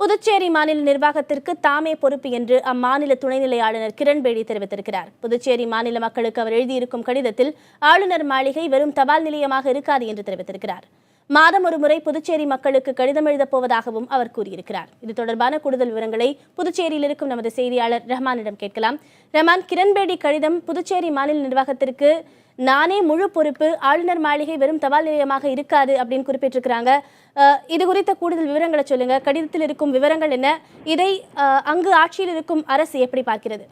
புதுச்சேரி மாநில நிர்வாகத்திற்கு தாமே பொறுப்பு என்று அம்மாநில துணைநிலை ஆளுநர் கிரண்பேடி தெரிவித்திருக்கிறார். புதுச்சேரி மாநில மக்களுக்கு அவர் எழுதியிருக்கும் கடிதத்தில் ஆளுநர் மாளிகை வெறும் தபால் நிலையமாக இருக்காது என்று தெரிவித்திருக்கிறார். மாதம் ஒரு முறை புதுச்சேரி மக்களுக்கு கடிதம் எழுதப் போவதாகவும் அவர் கூறியிருக்கிறார். இது தொடர்பான கூடுதல் விவரங்களை புதுச்சேரியில் இருக்கும் நமது செய்தியாளர் ரஹ்மானிடம் கேட்கலாம். ரஹ்மான், கிரண்பேடி கடிதம் புதுச்சேரி மாநில நிர்வாகத்திற்கு நானே முழு பொறுப்பு, ஆளுநர் மாளிகை வெறும் தபால் நிலையமாக இருக்காது அப்படின்னு குறிப்பிட்டிருக்கிறாங்க. இது குறித்த கூடுதல் விவரங்களை சொல்லுங்க. கடிதத்தில் இருக்கும் விவரங்கள் என்ன? இதை அங்கு ஆட்சியில் இருக்கும் அரசு எப்படி பார்க்கிறது?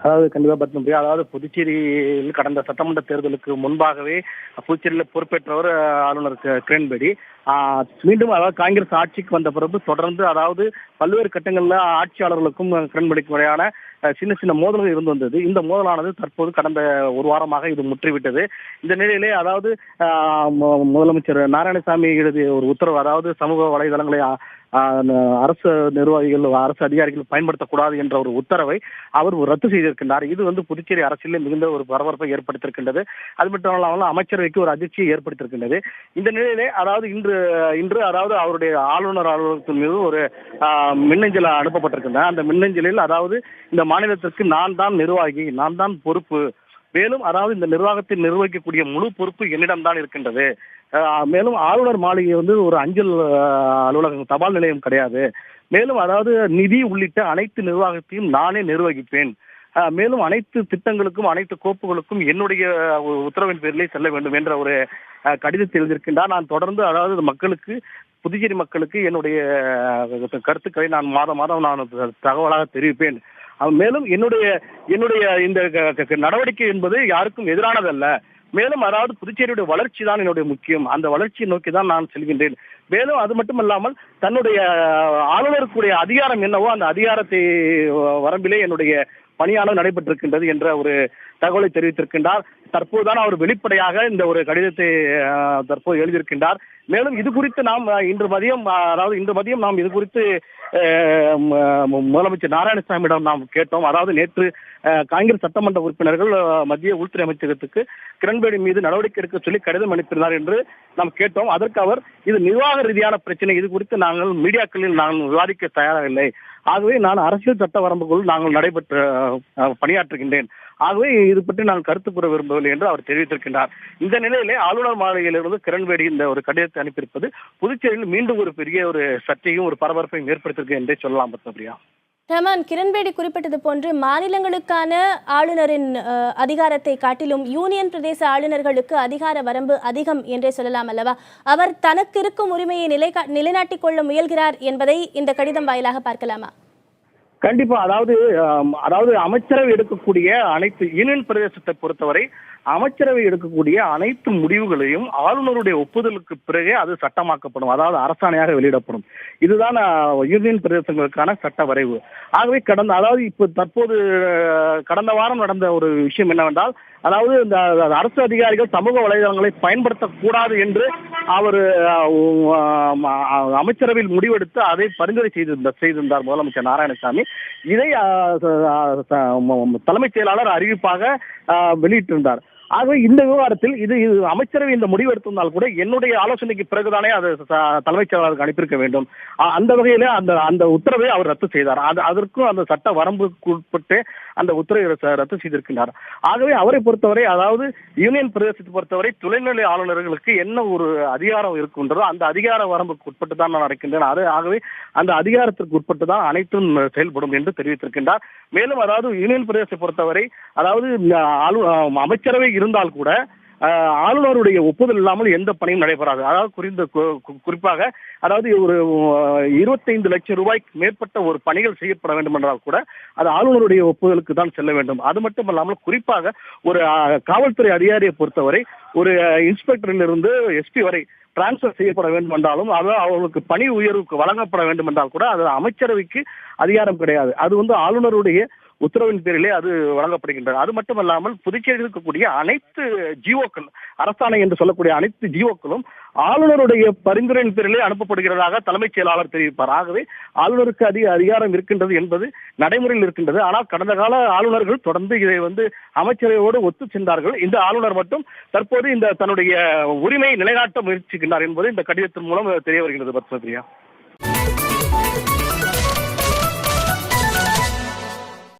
அதாவது கண்டிப்பா பத்மபிரியா, அதாவது புதுச்சேரியில் கடந்த சட்டமன்ற தேர்தலுக்கு முன்பாகவே புதுச்சேரியில் பொறுப்பேற்றவர் ஆளுநர் கிரண்பேடி. மீண்டும் அதாவது காங்கிரஸ் ஆட்சிக்கு வந்த பிறகு தொடர்ந்து அதாவது பல்வேறு கட்டங்களில் ஆட்சியாளர்களுக்கும் கிரண்பேடிக்கும் இடையான சின்ன சின்ன மோதல்கள் இருந்து வந்தது. இந்த மோதலானது தற்போது கடந்த ஒரு வாரமாக இது முற்றிவிட்டது. இந்த நிலையிலே அதாவது முதலமைச்சர் நாராயணசாமி எழுதிய ஒரு உத்தரவு, அதாவது சமூக வலைதளங்களை அரசு நிர்வாகிகள் அரசு அதிகாரிகள் பயன்படுத்தக்கூடாது என்ற ஒரு உத்தரவை அவர் ரத்து செய்திருக்கின்றார். இது புதுச்சேரி அரசியலில் மிகுந்த ஒரு பரபரப்பை ஏற்படுத்தியிருக்கின்றது. அது மட்டும் இல்லாமல் அமைச்சரவைக்கு ஒரு அதிர்ச்சியை ஏற்படுத்தியிருக்கின்றது. இந்த நிலையிலே அதாவது இன்று அதாவது அவருடைய ஆளுநர் அலுவலகத்தின் மீது ஒரு மின்னஞ்சல் அனுப்பப்பட்டிருக்கின்றன. அந்த மின்னஞ்சலில் அதாவது இந்த மாநிலத்திற்கு நான் தான் நிர்வாகி, நான் தான் பொறுப்பு, மேலும் அதாவது இந்த நிர்வாகத்தை நிர்வகிக்கக்கூடிய முழு பொறுப்பு என்னிடம்தான் இருக்கின்றது. மேலும் ஆளுநர் மாளிகை ஒரு அஞ்சல் அலுவலகம், தபால் நிலையம் கிடையாது. மேலும் அதாவது நிதி உள்ளிட்ட அனைத்து நிர்வாகத்தையும் நானே நிர்வகிப்பேன். மேலும் அனைத்து திட்டங்களுக்கும் அனைத்து கோப்புகளுக்கும் என்னுடைய உத்தரவின் பேரிலே செல்ல வேண்டும் என்ற ஒரு கடிதத்தை எழுதியிருக்கின்றார். நான் தொடர்ந்து அதாவது மக்களுக்கு, புதுச்சேரி மக்களுக்கு என்னுடைய கருத்துக்களை நான் மாதம் நான் தகவலாக தெரிவிப்பேன். மேலும் என்னுடைய இந்த நடவடிக்கை என்பது யாருக்கும் எதிரானதல்ல. மேலும் அதாவது புதுச்சேரியுடைய வளர்ச்சி தான் என்னுடைய முக்கியம். அந்த வளர்ச்சியை நோக்கி தான் நான் செல்கின்றேன். மேலும் அது மட்டுமல்லாமல் தன்னுடைய ஆளுநருக்குடைய அதிகாரம் என்னவோ அந்த அதிகாரத்தை வரம்பிலே என்னுடைய பணியானது நடைபெற்றிருக்கின்றது என்ற ஒரு தகவலை தெரிவித்திருக்கின்றார். தற்போதுதான் அவர் வெளிப்படையாக இந்த ஒரு கடிதத்தை தற்போது எழுதியிருக்கின்றார். மேலும் இது குறித்து நாம் இன்று மதியம் நாம் இது குறித்து முதலமைச்சர் நாராயணசாமியிடம் நாம் கேட்டோம். அதாவது நேற்று காங்கிரஸ் சட்டமன்ற உறுப்பினர்கள் மத்திய உள்துறை அமைச்சகத்துக்கு கிரண்பேடி மீது நடவடிக்கை எடுக்க சொல்லி கடிதம் அனுப்பினார் என்று நாம் கேட்டோம். அதற்கு அவர் இது நிர்வாக ரீதியான பிரச்சனை, இது குறித்து நாங்கள் மீடியாக்களில் விவாதிக்க தயாராக, ஆகவே நான் அரசியல் சட்ட வரம்புக்குள் நாங்கள் நடைபெற்று பணியாற்றுகின்றேன், ஆகவே இது பற்றி நான் கருத்து கூற விரும்பவில்லை என்று அவர் தெரிவித்திருக்கின்றார். இந்த நிலையிலே ஆளுநர் மாளிகையிலிருந்து கிரண்பேடி இந்த ஒரு கடிதத்தை அனுப்பியிருப்பது புதுச்சேரியில் மீண்டும் ஒரு பெரிய ஒரு சர்ச்சையும் ஒரு பரபரப்பையும் ஏற்படுத்தியிருக்கு என்றே சொல்லலாம். பத்மபிரியா, ரஹ்மான், கிரண்பேடி குறிப்பிட்டது போன்று மாநிலங்களுக்கான ஆளுநரின் அதிகாரத்தை காட்டிலும் யூனியன் பிரதேச ஆளுநர்களுக்கு அதிகார வரம்பு அதிகம் என்றே சொல்லலாம் அல்லவா? அவர் தனக்கு இருக்கும் உரிமையை நிலைநாட்டிக் கொள்ள முயல்கிறார் என்பதை இந்த கடிதம் வாயிலாக பார்க்கலாமா? கண்டிப்பா. அதாவது அமைச்சரவை எடுக்கக்கூடிய அனைத்து யூனியன் பிரதேசத்தை பொறுத்தவரை அமைச்சரவை எடுக்கக்கூடிய அனைத்து முடிவுகளையும் ஆளுநருடைய ஒப்புதலுக்கு பிறகே அது சட்டமாக்கப்படும், அதாவது அரசாணையாக வெளியிடப்படும். இதுதான் யூனியன் பிரதேசங்களுக்கான சட்ட வரைவு. ஆகவே தற்போது கடந்த வாரம் நடந்த ஒரு விஷயம் என்னவென்றால், அதாவது இந்த அரசு அதிகாரிகள் சமூக வலைதளங்களை பயன்படுத்தக்கூடாது என்று அவர் அமைச்சரவையில் முடிவெடுத்து அதை பரிந்துரை செய்திருந்தார் முதலமைச்சர் நாராயணசாமி. இதை தலைமைச் செயலாளர் அறிவிப்பாக வெளியிட்டிருந்தார். ஆகவே இந்த விவகாரத்தில் இது அமைச்சரவை இந்த முடிவு எடுத்திருந்தால் கூட என்னுடைய ஆலோசனைக்கு பிறகுதானே அது தலைமைச் செயலாளருக்கு அனுப்பியிருக்க வேண்டும். அந்த வகையில அந்த உத்தரவை அவர் ரத்து செய்தார். அதற்கும் அந்த சட்ட வரம்புக்கு உட்பட்டு அந்த உத்தரவை ரத்து செய்திருக்கின்றார். ஆகவே அவரை பொறுத்தவரை, அதாவது யூனியன் பிரதேசத்தை பொறுத்தவரை துணைநிலை ஆளுநர்களுக்கு என்ன ஒரு அதிகாரம் இருக்கின்றதோ அந்த அதிகார வரம்புக்கு உட்பட்டு தான் நான் நடக்கின்றேன். ஆகவே அந்த அதிகாரத்திற்கு உட்பட்டு தான் அனைத்தும் செயல்படும் என்று தெரிவித்திருக்கின்றார். மேலும் அதாவது யூனியன் பிரதேசத்தை பொறுத்தவரை, அதாவது அமைச்சரவை இருந்தால் கூட ஆளுநருடைய ஒப்புதல் இல்லாமல் எந்த பணியும் நடைபெறாது. அதாவது குறிப்பாக அதாவது ஒரு 25 லட்சம் ரூபாய்க்கு மேற்பட்ட ஒரு பணிகள் செய்யப்பட வேண்டும் என்றால் கூட அது ஆளுநருடைய ஒப்புதலுக்கு தான் செல்ல வேண்டும். அது மட்டுமல்லாமல் குறிப்பாக ஒரு காவல்துறை அதிகாரியை பொறுத்தவரை ஒரு இன்ஸ்பெக்டரிலிருந்து எஸ்பி வரை டிரான்ஸ்பர் செய்யப்பட வேண்டும் என்றாலும், அவர்களுக்கு பணி உயர்வுக்கு வழங்கப்பட வேண்டும் என்றால் கூட அது அமைச்சரவைக்கு அதிகாரம் கிடையாது. அது ஆளுநருடைய உத்தரவின் பேரிலே அது வழங்கப்படுகின்றது. அது மட்டுமல்லாமல் புதுச்சேரியில் இருக்கக்கூடிய அனைத்து ஜிஓக்கள், அரசாணை என்று சொல்லக்கூடிய அனைத்து ஜிஓக்களும் ஆளுநருடைய பரிந்துரையின் பேரிலே அனுப்பப்படுகிறதாக தலைமைச் செயலாளர் தெரிவிப்பார். ஆகவே ஆளுநருக்கு அதிகாரம் இருக்கின்றது என்பது நடைமுறையில் இருக்கின்றது. ஆனால் கடந்த கால ஆளுநர்கள் தொடர்ந்து இதை அமைச்சரவையோடு ஒத்து சென்றார்கள். இந்த ஆளுநர் மட்டும் தற்போது தன்னுடைய உரிமையை நிலைநாட்ட முயற்சிக்கின்றார் என்பது இந்த கடிதத்தின் மூலம் தெரிய வருகிறது. பத்மபிரியா.